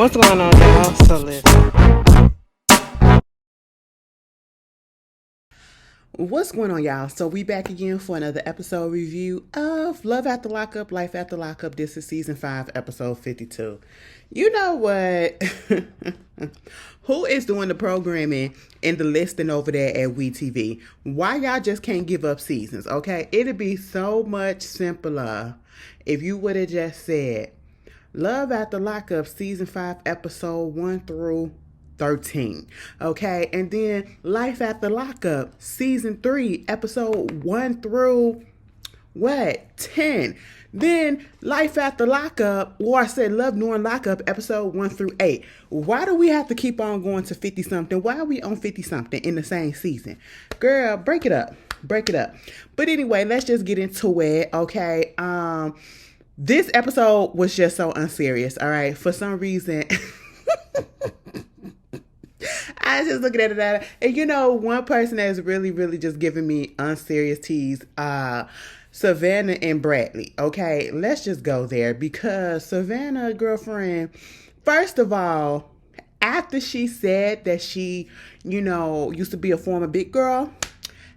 What's going on, y'all? So listen. What's going on, y'all? So we back again for another episode review of Love After Lockup, Life After Lockup. This is season 5, episode 52. You know what? Who is doing the programming and the listing over there at WeTV? Why y'all just can't give up seasons, okay? It'd be so much simpler if you would have just said Love After Lockup, season 5, episode 1 through 13. Okay, and then Life After Lockup, season 3, episode 1 through 10. Then Life After Lockup, or I said Love During Lockup, episode 1 through 8. Why do we have to keep on going to 50 something? Why are we on 50 something in the same season? Girl, break it up. Break it up. But anyway, let's just get into it. Okay. This episode was just so unserious. All right. For some reason, I was just looking at it, and you know, one person that's really just giving me unserious tease, Savannah and Bradley. Okay, let's just go there because Savannah, girlfriend, first of all, after she said that she, used to be a former big girl,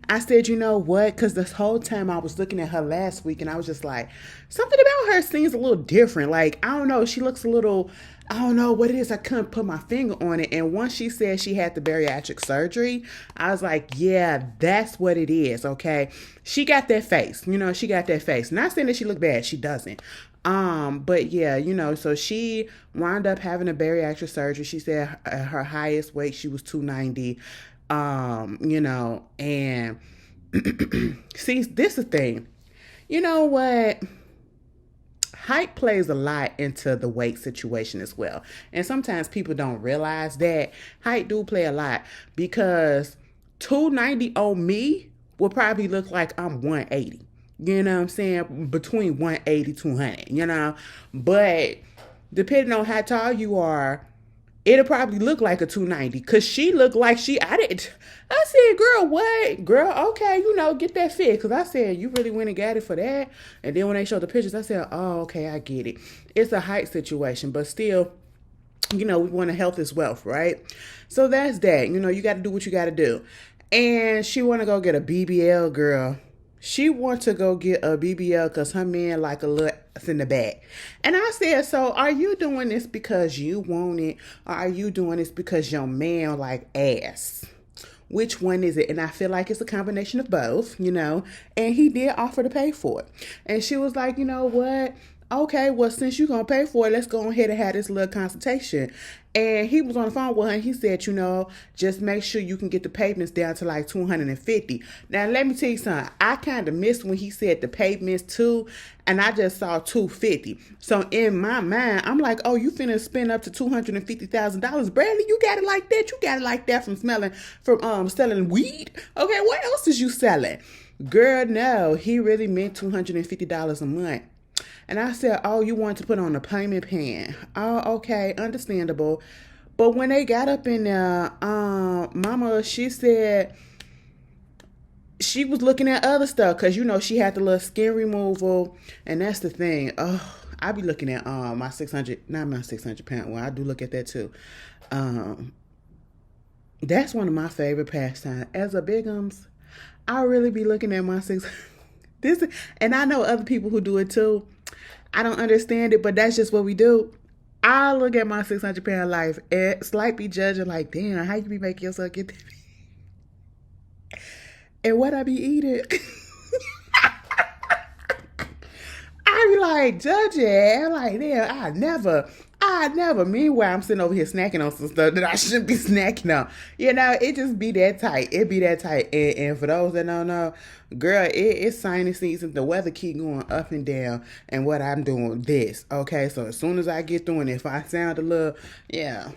I said, you know what? Because this whole time I was looking at her last week and I was just like, something about her seems a little different. Like, I don't know. She looks a little, I don't know what it is. I couldn't put my finger on it. And once she said she had the bariatric surgery, I was like, yeah, that's what it is. Okay. She got that face. She got that face. Not saying that she looked bad. She doesn't. But yeah, so she wound up having a bariatric surgery. She said at her highest weight, she was 290. And see, this is the thing. You know what? Height plays a lot into the weight situation as well. And sometimes people don't realize that height do play a lot because 290 on me will probably look like I'm 180. You know what I'm saying? Between 180 200, But depending on how tall you are, it'll probably look like a 290 because she looked like I said, girl, what? Girl, okay, get that fit. Because I said, you really went and got it for that? And then when they showed the pictures, I said, oh, okay, I get it. It's a height situation, but still, we want to health is wealth, right? So that's that. You got to do what you got to do. And she want to go get a BBL, girl. She wants to go get a BBL because her man like a little in the back. And I said, so are you doing this because you want it? Or are you doing this because your man like ass? Which one is it? And I feel like it's a combination of both, and he did offer to pay for it. And she was like, you know what? Okay, well, since you're going to pay for it, let's go ahead and have this little consultation. And he was on the phone with her and he said, just make sure you can get the payments down to like 250. Now, let me tell you something. I kind of missed when he said the payments too, and I just saw 250. So in my mind, I'm like, oh, you finna spend up to $250,000. Bradley, you got it like that? You got it like that from selling weed? Okay, what else is you selling? Girl, no, he really meant $250 a month. And I said, oh, you want to put on a payment plan. Oh, okay, understandable. But when they got up in there, Mama, she said she was looking at other stuff because, she had the little skin removal. And that's the thing. Oh, I be looking at my 600, not my 600-pound one. I do look at that too. That's one of my favorite pastimes. As a bigums, I really be looking at my 600. And I know other people who do it too. I don't understand it, but that's just what we do. I look at my 600-pound life and slightly judging like, damn, how you be making yourself get that? And what I be eating? I be like, judging. I'm like, damn, I never. Meanwhile, I'm sitting over here snacking on some stuff that I shouldn't be snacking on. It just be that tight. It be that tight. And for those that don't know, girl, it's sinus season. The weather keep going up and down. And what I'm doing, this. Okay, so as soon as I get through, and if I sound a little, yeah,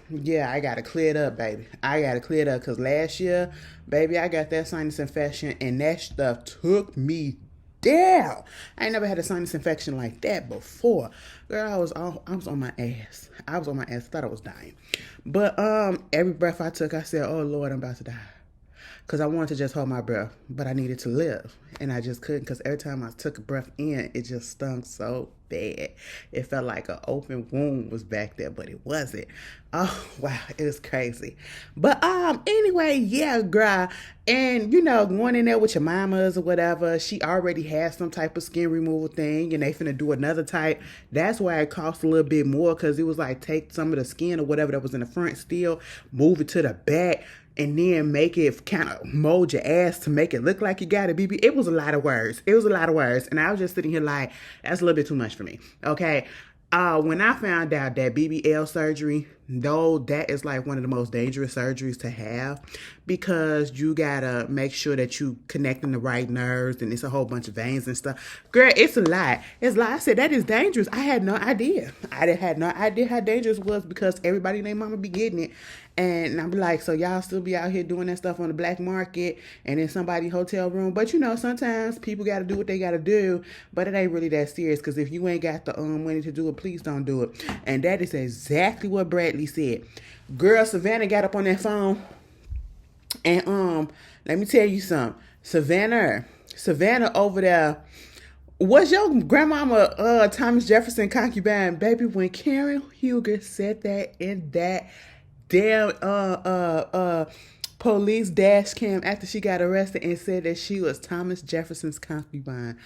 I got to clear it up, baby. I got to clear it up because last year, baby, I got that sinus infection and that stuff took me down. I ain't never had a sinus infection like that before. Girl, I was on my ass. I thought I was dying. But every breath I took, I said, oh Lord, I'm about to die. Because I wanted to just hold my breath, but I needed to live. And I just couldn't because every time I took a breath in, it just stung so bad. It felt like an open wound was back there, but it wasn't. Oh wow, it was crazy. But anyway, yeah, girl. And going in there with your mamas or whatever, she already has some type of skin removal thing, and they finna do another type. That's why it cost a little bit more, because it was like take some of the skin or whatever that was in the front still, move it to the back, and then make it kind of mold your ass to make it look like you got a BB. It was a lot of words. And I was just sitting here like, that's a little bit too much for me. Okay. When I found out that BBL surgery, though, that is like one of the most dangerous surgeries to have, because you gotta make sure that you connecting the right nerves, and it's a whole bunch of veins and stuff. Girl, it's a lot. It's like I said, that is dangerous. I had no idea. I had no idea how dangerous it was, because everybody and their mama be getting it. And I'm like, so y'all still be out here doing that stuff on the black market and in somebody's hotel room. But sometimes people got to do what they got to do, but it ain't really that serious, because if you ain't got the money to do it, please don't do it. And that is exactly what Bradley said. Girl, Savannah got up on that phone, and let me tell you something. Savannah over there. Was your grandmama Thomas Jefferson concubine, baby? When Karen Huger said that in that damn police dash cam after she got arrested and said that she was Thomas Jefferson's concubine,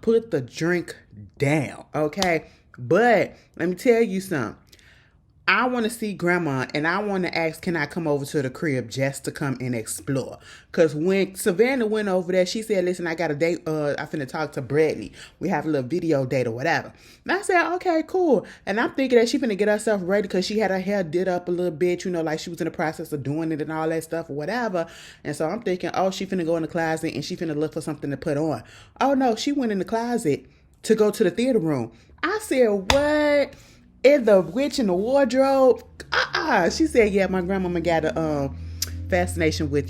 put the drink down, okay? But let me tell you something. I want to see grandma, and I want to ask, can I come over to the crib just to come and explore? Because when Savannah went over there, she said, listen, I got a date. I finna talk to Bradley. We have a little video date or whatever. And I said, okay, cool. And I'm thinking that she finna get herself ready, because she had her hair did up a little bit, like she was in the process of doing it and all that stuff or whatever. And so I'm thinking, oh, she finna go in the closet and she finna look for something to put on. Oh, no, she went in the closet to go to the theater room. I said, what? In the witch in the wardrobe? She said, yeah, my grandmama got a fascination with,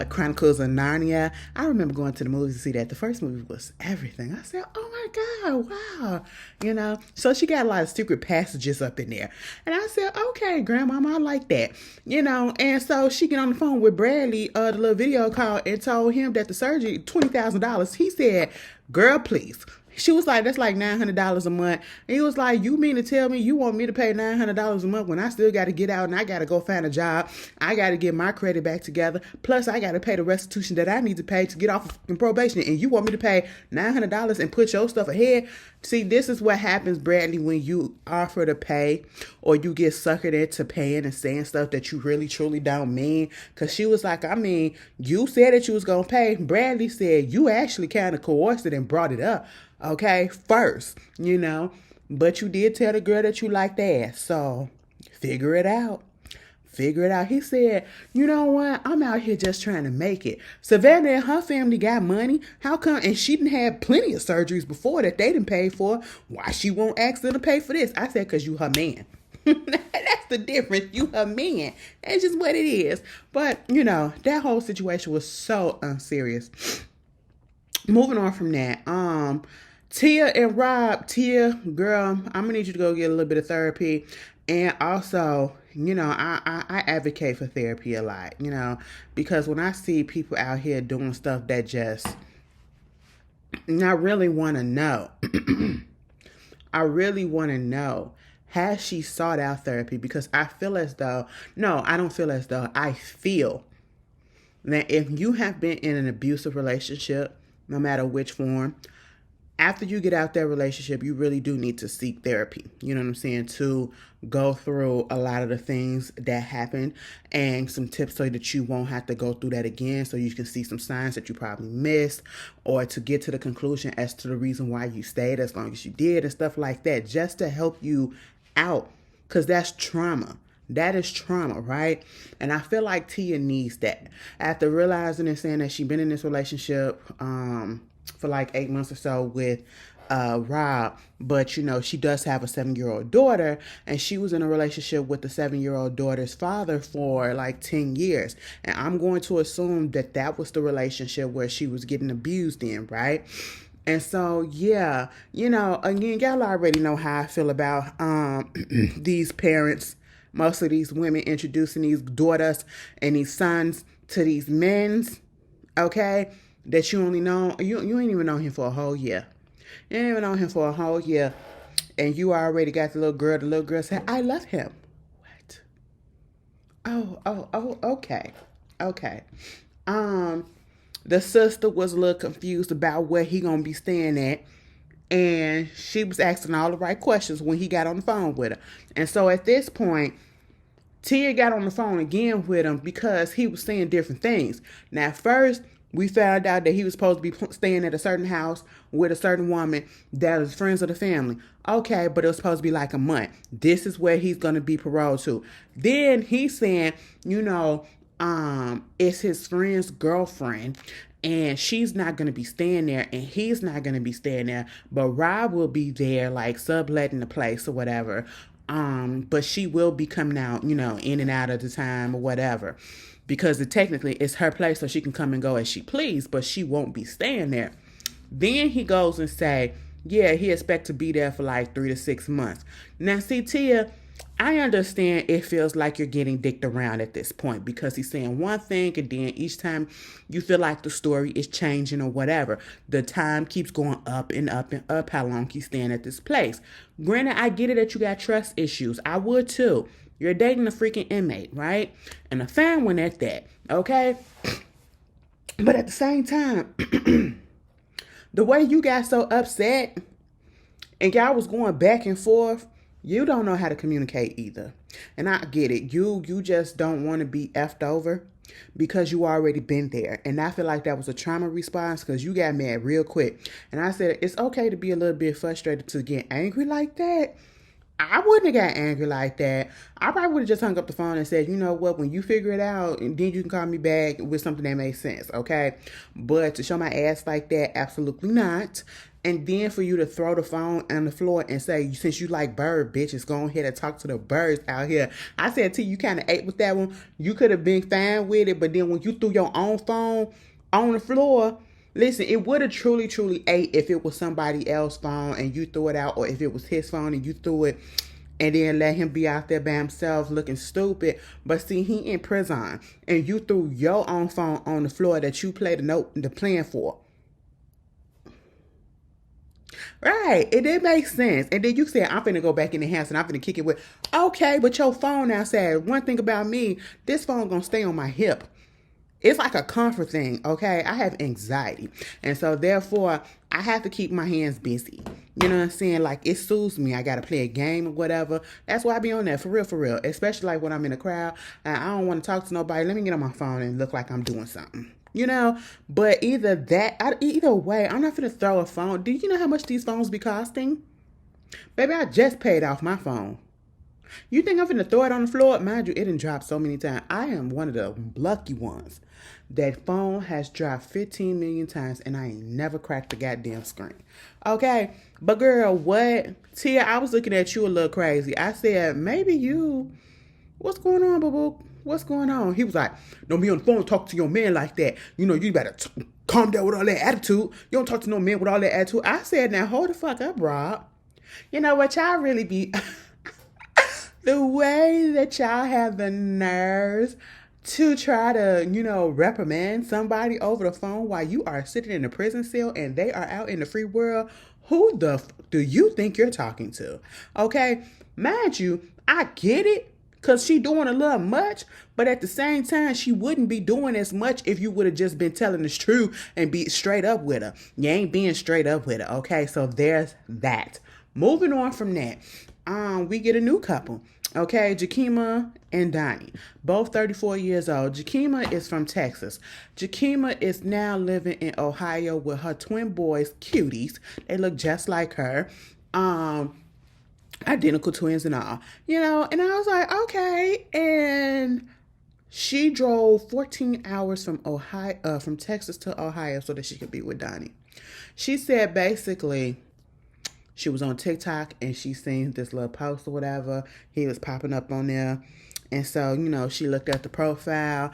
Chronicles of Narnia. I remember going to the movies to see that. The first movie was everything. I said, oh my God, wow. So she got a lot of secret passages up in there. And I said, okay, grandmama, I like that. And so she get on the phone with Bradley, the little video call, and told him that the surgery, $20,000. He said, girl, please. She was like, that's like $900 a month. And he was like, you mean to tell me you want me to pay $900 a month when I still got to get out and I got to go find a job? I got to get my credit back together. Plus, I got to pay the restitution that I need to pay to get off of probation. And you want me to pay $900 and put your stuff ahead? See, this is what happens, Bradley, when you offer to pay, or you get suckered into paying and saying stuff that you really, truly don't mean. Because she was like, you said that you was going to pay. Bradley said, you actually kind of coerced it and brought it up. Okay, first, but you did tell the girl that you liked ass, so figure it out. He said, you know what? I'm out here just trying to make it. Savannah and her family got money. How come? And she didn't have plenty of surgeries before that they didn't pay for. Why she won't ask them to pay for this? I said, because you her man. That's the difference. You her man. That's just what it is. But, that whole situation was so unserious. Moving on from that, Tia and Rob. Tia, girl, I'm gonna need you to go get a little bit of therapy. And also, I advocate for therapy a lot, because when I see people out here doing stuff that just, I really want to know. I really want to know, has she sought out therapy? Because I feel as though, no, I don't feel as though, I feel that if you have been in an abusive relationship, no matter which form, after you get out that relationship, you really do need to seek therapy. You know what I'm saying? To go through a lot of the things that happened, and some tips so that you won't have to go through that again, so you can see some signs that you probably missed, or to get to the conclusion as to the reason why you stayed as long as you did and stuff like that, just to help you out, because that's trauma. That is trauma, right? And I feel like Tia needs that. After realizing and saying that she's been in this relationship for like 8 months or so with Rob, but she does have a 7-year-old daughter, and she was in a relationship with the 7-year-old daughter's father for like 10 years. And I'm going to assume that that was the relationship where she was getting abused in, right? And so, yeah, again, y'all already know how I feel about these parents. Most of these women introducing these daughters and these sons to these men, okay, that you only know, you ain't even known him for a whole year. You ain't even known him for a whole year. And you already got the little girl. The little girl said, I love him. What? Oh, okay. Okay. The sister was a little confused about where he gonna be staying at. And she was asking all the right questions when he got on the phone with her. And so at this point, Tia got on the phone again with him because he was saying different things. Now, first, we found out that he was supposed to be staying at a certain house with a certain woman that was friends of the family. Okay, but it was supposed to be like a month. This is where he's going to be paroled to. Then he's saying, it's his friend's girlfriend. And she's not going to be staying there, and he's not going to be staying there. But Rob will be there, like, subletting the place or whatever. But she will be coming out, in and out of the time or whatever. Because technically it's her place, so she can come and go as she please, but she won't be staying there. Then he goes and say, yeah, he expect to be there for like 3 to 6 months. Now, see, Tia, I understand it feels like you're getting dicked around at this point because he's saying one thing and then each time you feel like the story is changing or whatever. The time keeps going up and up and up how long he's staying at this place. Granted, I get it that you got trust issues. I would too. You're dating a freaking inmate, right? And a fine one at that, okay? But at the same time, the way you got so upset and y'all was going back and forth, you don't know how to communicate either. And I get it. You just don't want to be effed over because you already been there. And I feel like that was a trauma response because you got mad real quick. And I said, it's okay to be a little bit frustrated to get angry like that. I wouldn't have got angry like that. I probably would have just hung up the phone and said, you know what, when you figure it out, and then you can call me back with something that makes sense, okay? But to show my ass like that, absolutely not. And then for you to throw the phone on the floor and say, since you like bird bitches, go ahead and talk to the birds out here. I said to you, kind of ate with that one. You could have been fine with it, but then when you threw your own phone on the floor, listen, it would have truly ate if it was somebody else's phone and you threw it out, or if it was his phone and you threw it and then let him be out there by himself looking stupid. But see, he in prison and you threw your own phone on the floor that you played the plan for. Right, it did make sense. And then you said, I'm finna go back in the house and I'm finna kick it with, okay, but your phone now said, one thing about me, this phone gonna stay on my hip. It's like a comfort thing, okay? I have anxiety. And so, therefore, I have to keep my hands busy. You know what I'm saying? Like, it soothes me. I got to play a game or whatever. That's why I be on there, for real. Especially, like, when I'm in a crowd. And I don't want to talk to nobody. Let me get on my phone and look like I'm doing something. But either way, I'm not going to throw a phone. Do you know how much these phones be costing? Baby, I just paid off my phone. You think I'm finna throw it on the floor? Mind you, it done dropped so many times. I am one of the lucky ones. That phone has dropped 15 million times and I ain't never cracked the goddamn screen. Okay? But girl, what? Tia, I was looking at you a little crazy. I said, maybe you... What's going on, boo-boo? What's going on? He was like, don't be on the phone and talk to your man like that. You better calm down with all that attitude. You don't talk to no man with all that attitude. I said, now hold the fuck up, Rob. You know what? Y'all really be... The way that y'all have the nerves to try to, reprimand somebody over the phone while you are sitting in a prison cell and they are out in the free world, who the do you think you're talking to? Okay? Mind you, I get it because she doing a little much, but at the same time, she wouldn't be doing as much if you would have just been telling the truth and be straight up with her. You ain't being straight up with her, okay? So there's that. Moving on from that, we get a new couple. Okay, Jakima and Donnie, both 34 years old. Jakima is from Texas. Jakima is now living in Ohio with her twin boys, cuties. They look just like her. Identical twins and all. And I was like, okay. And she drove 14 hours from Texas to Ohio so that she could be with Donnie. She said basically... She was on TikTok and she seen this little post or whatever. He was popping up on there. And so, she looked at the profile.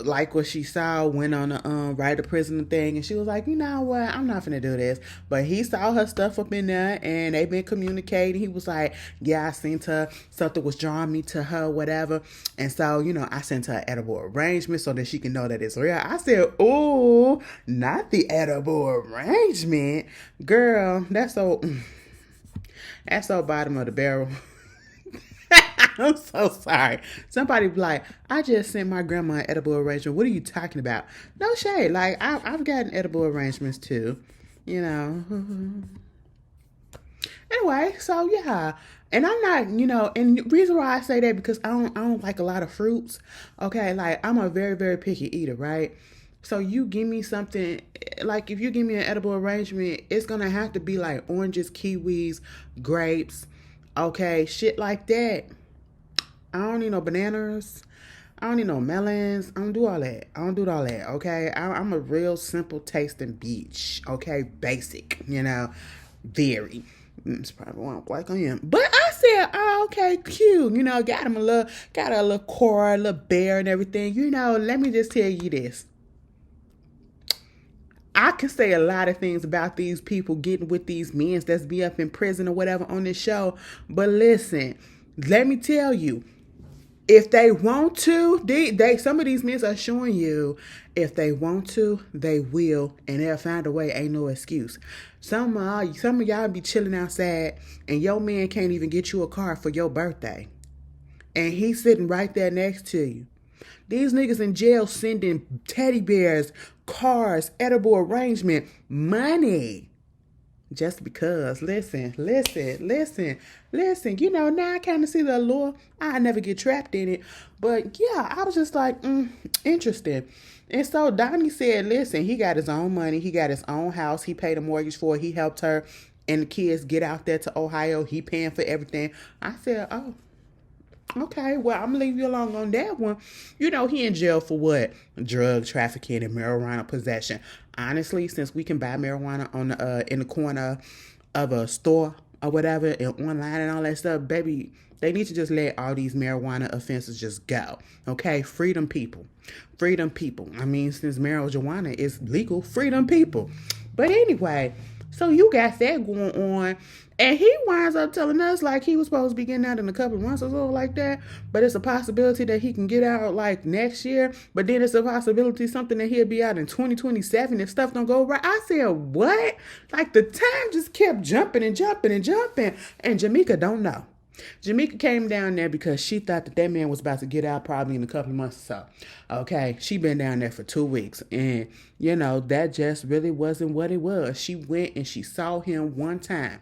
like what she saw, went on the right to prison thing, and she was like, you know what, I'm not finna do this. But he saw her stuff up in there, and they've been communicating. He was like, yeah, I seen her, something was drawing me to her, whatever. And so, I sent her edible arrangement so that she can know that it's real. I said, ooh, not the edible arrangement. Girl, that's so bottom of the barrel. I'm so sorry. Somebody be like, I just sent my grandma an edible arrangement. What are you talking about? No shade. Like, I've gotten edible arrangements too, Anyway, so yeah. And I'm not, and the reason why I say that because I don't like a lot of fruits. Okay, like I'm a very, very picky eater, right? So you give me something, like if you give me an edible arrangement, it's gonna have to be like oranges, kiwis, grapes, okay, shit like that. I don't need no bananas. I don't need no melons. I don't do all that. Okay? I'm a real simple tasting bitch. Okay? Basic, very. It's probably why I'm like I am. But I said, oh, okay, cute. Got him got a little core, a little bear and everything. Let me just tell you this. I can say a lot of things about these people getting with these men that's be up in prison or whatever on this show. But listen, let me tell you, if they want to, they some of these men are showing you, if they want to, they will, and they'll find a way. Ain't no excuse. Some of y'all be chilling outside, and your man can't even get you a car for your birthday, and he's sitting right there next to you. These niggas in jail sending teddy bears, cars, edible arrangement, money. Just because, listen. Now I kind of see the allure. I never get trapped in it. But yeah, I was just like, interesting. And so Donnie said, listen, he got his own money. He got his own house. He paid a mortgage for it. He helped her and the kids get out there to Ohio. He paying for everything. I said, oh, okay, well, I'm gonna leave you alone on that one. He in jail for what? Drug trafficking and marijuana possession. Honestly, since we can buy marijuana on in the corner of a store or whatever and online and all that stuff, baby, they need to just let all these marijuana offenses just go. Okay? Freedom people. I mean, since marijuana is legal, freedom people. But anyway, so you got that going on. And he winds up telling us like he was supposed to be getting out in a couple of months or so like that. But it's a possibility that he can get out like next year. But then it's a possibility something that he'll be out in 2027 if stuff don't go right. I said, what? Like the time just kept jumping. And Jamaica don't know. Jamaica came down there because she thought that man was about to get out probably in a couple of months or so. Okay, she been down there for 2 weeks. And, that just really wasn't what it was. She went and she saw him one time.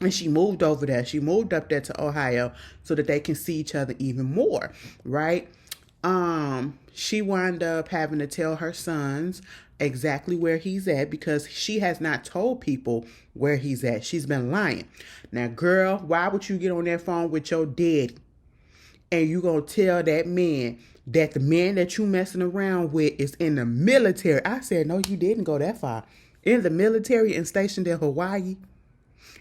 And she moved over there. She moved up there to Ohio so that they can see each other even more, right? She wound up having to tell her sons exactly where he's at because she has not told people where he's at. She's been lying. Now, girl, why would you get on that phone with your daddy and you gonna tell that man that the man that you messing around with is in the military? I said, no, you didn't go that far. In the military and stationed in Hawaii.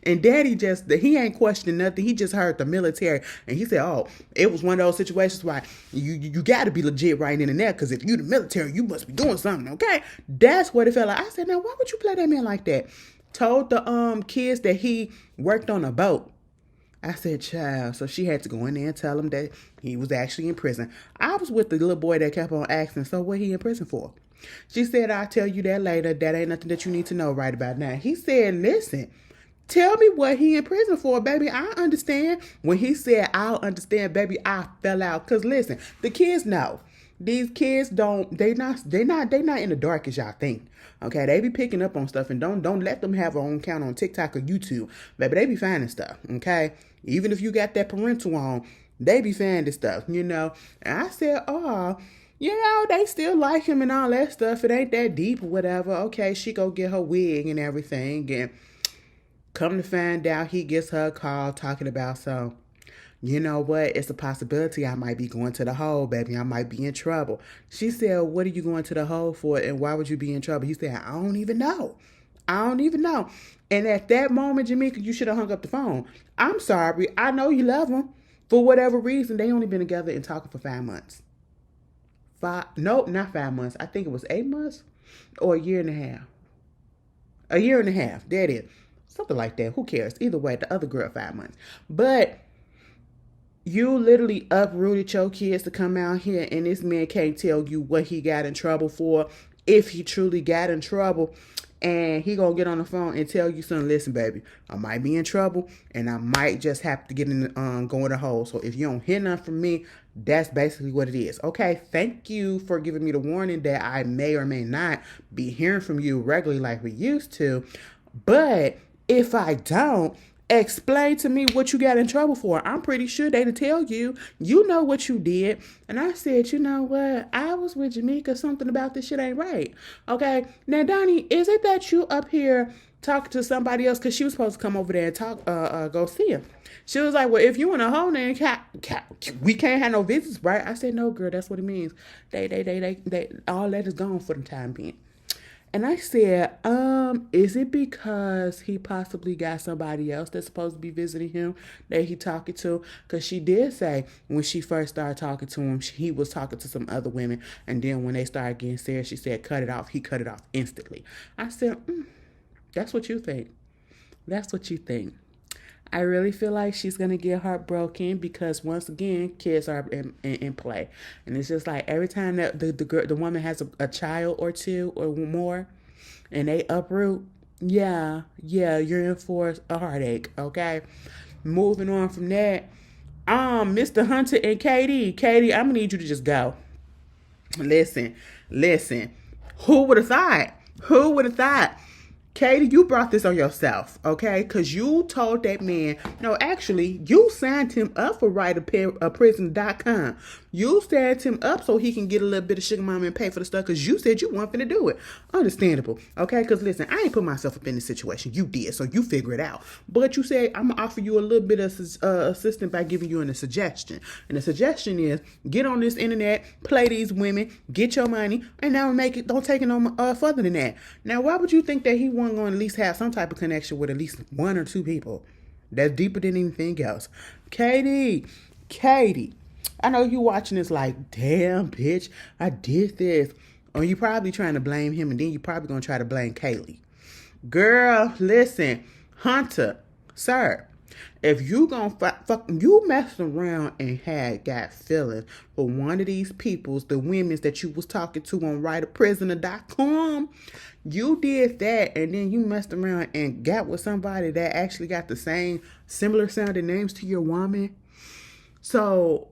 And daddy he ain't questioning nothing. He just heard the military. And he said, oh, it was one of those situations where you got to be legit right in and there. Because if you the military, you must be doing something, okay? That's what it felt like. I said, now, why would you play that man like that? Told the kids that he worked on a boat. I said, child. So she had to go in there and tell him that he was actually in prison. I was with the little boy that kept on asking, so what he in prison for? She said, I'll tell you that later. That ain't nothing that you need to know right about now. He said, listen, tell me what he in prison for, baby. I understand. When he said, I'll understand, baby, I fell out. Because listen, the kids know. These kids they not in the dark as y'all think. Okay, they be picking up on stuff and don't let them have their own account on TikTok or YouTube. Baby, they be finding stuff, okay? Even if you got that parental on, they be finding stuff, And I said, oh, they still like him and all that stuff. It ain't that deep or whatever. Okay, she go get her wig and everything. And come to find out, he gets her a call talking about, so, you know what? It's a possibility I might be going to the hole, baby. I might be in trouble. She said, what are you going to the hole for? And why would you be in trouble? He said, I don't even know. And at that moment, Jamaica, you should have hung up the phone. I'm sorry. I know you love him. For whatever reason, they only been together and talking for 5 months. Nope, not 5 months. I think it was 8 months or a year and a half. A year and a half. There it is. Something like that. Who cares? Either way, the other girl 5 months. But you literally uprooted your kids to come out here, and this man can't tell you what he got in trouble for, if he truly got in trouble. And he gonna get on the phone and tell you something. Listen, baby, I might be in trouble, and I might just have to get in go in the hole. So if you don't hear nothing from me, that's basically what it is. Okay, thank you for giving me the warning that I may or may not be hearing from you regularly like we used to. But if I don't, explain to me what you got in trouble for. I'm pretty sure they'd tell you. You know what you did. And I said, you know what? I was with Jamaica. Something about this shit ain't right. Okay. Now, Donnie, is it that you up here talking to somebody else? Because she was supposed to come over there and talk, go see him. She was like, well, if you in a hole, then we can't have no visits, right? I said, no, girl, that's what it means. They all that is gone for the time being. And I said, is it because he possibly got somebody else that's supposed to be visiting him that he talking to? Because she did say when she first started talking to him, he was talking to some other women. And then when they started getting serious, she said, cut it off. He cut it off instantly. I said, that's what you think. That's what you think. I really feel like she's going to get heartbroken because, once again, kids are in play. And it's just like every time that the woman has a child or two or more and they uproot, yeah, you're in for a heartache, okay? Moving on from that, Mr. Hunter and Katie, I'm going to need you to just go. Listen. Who would have thought? Katie, you brought this on yourself, okay? Because you told that man, no, actually, you signed him up for writeaprison.com. You signed him up so he can get a little bit of sugar mama and pay for the stuff because you said you weren't finna do it. Understandable, okay? Because listen, I ain't put myself up in this situation. You did, so you figure it out. But you said, I'm going to offer you a little bit of assistance by giving you a suggestion. And the suggestion is, get on this internet, play these women, get your money, and now don't take it no further than that. Now, why would you think that he wasn't going to at least have some type of connection with at least one or two people? That's deeper than anything else. Katie, I know you watching this like, damn, bitch, I did this. Or you probably trying to blame him, and then you probably going to try to blame Kaylee. Girl, listen, Hunter, sir, if you you messed around and got feelings for one of these peoples, the women's that you was talking to on writeaprisoner.com, you did that, and then you messed around and got with somebody that actually got the same similar sounding names to your woman. So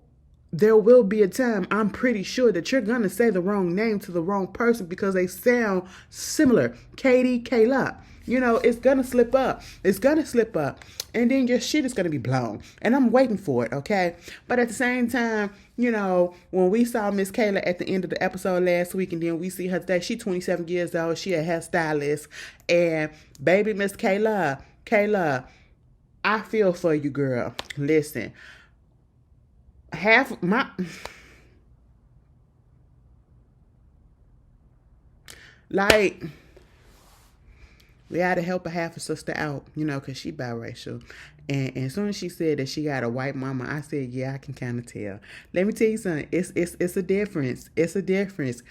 there will be a time, I'm pretty sure, that you're going to say the wrong name to the wrong person because they sound similar. Katie, Kayla. You know, it's going to slip up. And then your shit is going to be blown. And I'm waiting for it, okay? But at the same time, you know, when we saw Miss Kayla at the end of the episode last week, and then we see her today, she's 27 years old. She a hairstylist. And baby Miss Kayla, I feel for you, girl. Listen. We had to help a half a sister out, you know, because she biracial. And as soon as she said that she got a white mama, I said, yeah, I can kind of tell. Let me tell you something. It's a difference. It's a difference.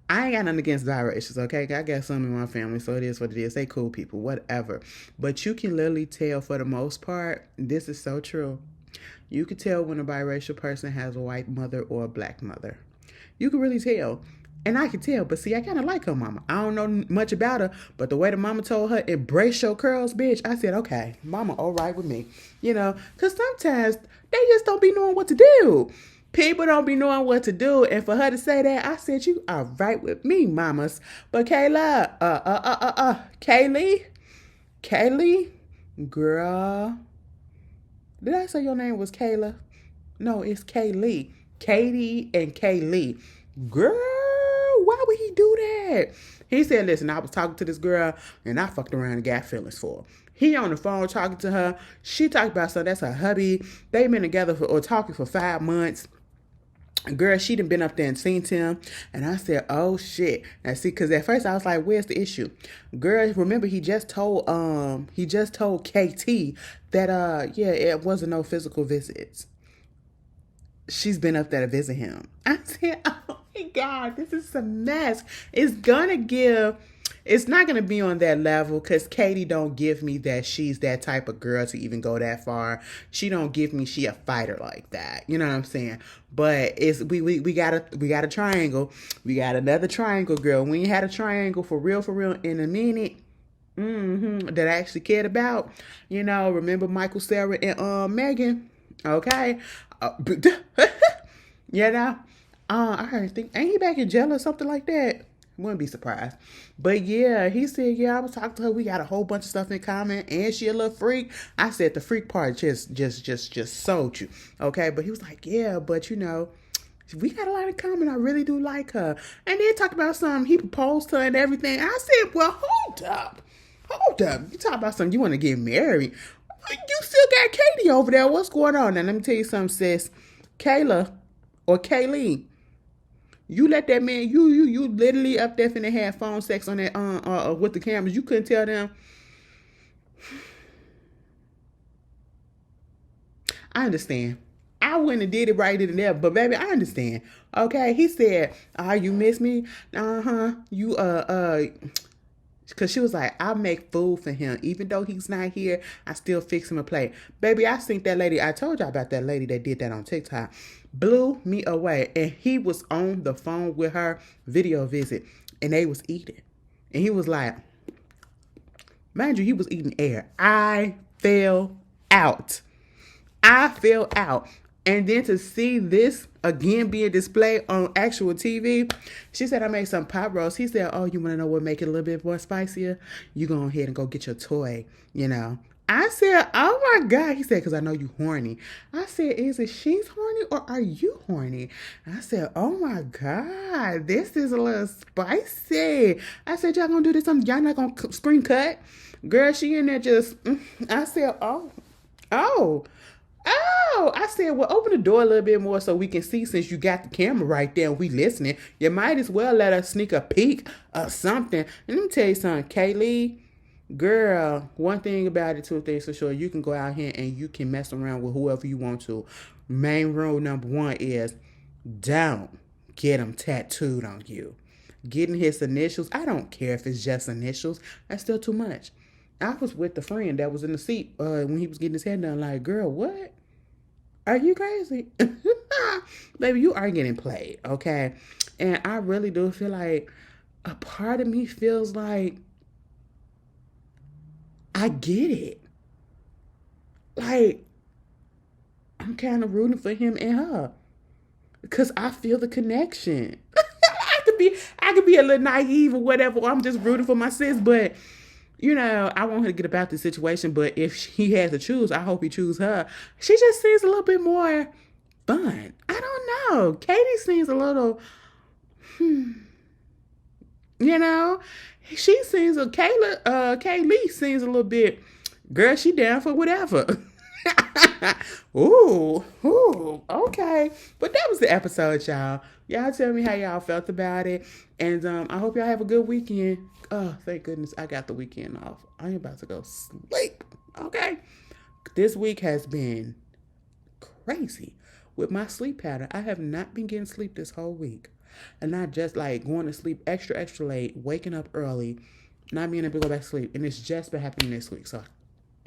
I ain't got nothing against biracials, okay? I got some in my family, so it is what it is. They cool people, whatever. But you can literally tell, for the most part, this is so true. You could tell when a biracial person has a white mother or a black mother. You can really tell. And I can tell, but see, I kind of like her mama. I don't know much about her, but the way the mama told her, embrace your curls, bitch, I said, okay, mama all right with me. You know, because sometimes they just don't be knowing what to do. People don't be knowing what to do. And for her to say that, I said, you are right with me, mamas. But Kaylee, girl. Did I say your name was Kayla? No, it's Kaylee. Katie and Kaylee. Girl, why would he do that? He said, listen, I was talking to this girl and I fucked around and got feelings for her. He on the phone talking to her. She talked about something. That's her hubby. They've been together talking for 5 months. Girl, she done been up there and seen him. And I said, oh shit. Now see, because at first I was like, where's the issue? Girl, remember he just told KT that it wasn't no physical visits. She's been up there to visit him. I said, oh, God, this is a mess. It's not gonna be on that level because Katie don't give me that she's that type of girl to even go that far. She don't give me she a fighter like that. You know what I'm saying? But it's we got a triangle. We got another triangle, girl. We ain't had a triangle for real in a minute. That I actually cared about. You know, remember Michael, Sarah, and Megan? Okay. You know, I heard ain't he back in jail or something like that? Wouldn't be surprised. But yeah, he said, yeah, I was talking to her. We got a whole bunch of stuff in common, and she a little freak. I said the freak part just sold you, okay? But he was like, yeah, but you know, we got a lot in common. I really do like her. And then talk about something. He proposed to her and everything. I said, well, hold up. You talk about something. You want to get married. You still got Katie over there. What's going on? Now, let me tell you something, sis. Kayla or Kaylee, you let that man, you literally up there finna have phone sex on that, with the cameras. You couldn't tell them. I understand. I wouldn't have did it right in there, but baby, I understand. Okay, he said, you miss me? You, because she was like, I'll make food for him. Even though he's not here, I still fix him a plate. Baby, I seen that lady. I told y'all about that lady that did that on TikTok. Blew me away. And he was on the phone with her video visit. And they was eating. And he was like, mind you, he was eating air. I fell out. And then to see this again being displayed on actual TV, she said, I made some pot roast. He said, oh, you want to know what make it a little bit more spicier? You go ahead and go get your toy, you know. I said, oh my God. He said, because I know you horny. I said, is it she's horny or are you horny? I said, oh my God, this is a little spicy. I said, y'all gonna do this? Y'all not gonna screen cut? Girl, she in there just, I said, oh. I said, well, open the door a little bit more so we can see since you got the camera right there and we listening. You might as well let us sneak a peek or something. And let me tell you something, Kaylee, girl, one thing about it, two things for sure, you can go out here and you can mess around with whoever you want to. Main rule number one is don't get him tattooed on you. Getting his initials, I don't care if it's just initials. That's still too much. I was with the friend that was in the seat when he was getting his hair done. Like, girl, what? Are you crazy? Baby, you are getting played, okay? And I really do feel like a part of me feels like I get it. Like, I'm kind of rooting for him and her. Because I feel the connection. I could be a little naive or whatever. Or I'm just rooting for my sis, but you know, I want her to get about this situation, but if he has to choose, I hope he choose her. She just seems a little bit more fun. I don't know. Katie seems a little, you know, she seems, Kaylee seems a little bit, girl, she down for whatever. Ooh, okay. But that was the episode, y'all. Y'all tell me how y'all felt about it. And I hope y'all have a good weekend. Oh, thank goodness I got the weekend off. I'm about to go sleep. Okay. This week has been crazy with my sleep pattern. I have not been getting sleep this whole week. And not just like going to sleep extra late, waking up early, not being able to go back to sleep. And it's just been happening this week. So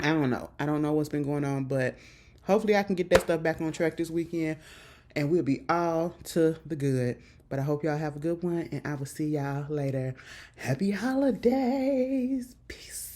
I don't know. I don't know what's been going on, but hopefully I can get that stuff back on track this weekend and we'll be all to the good. But I hope y'all have a good one and I will see y'all later. Happy holidays. Peace.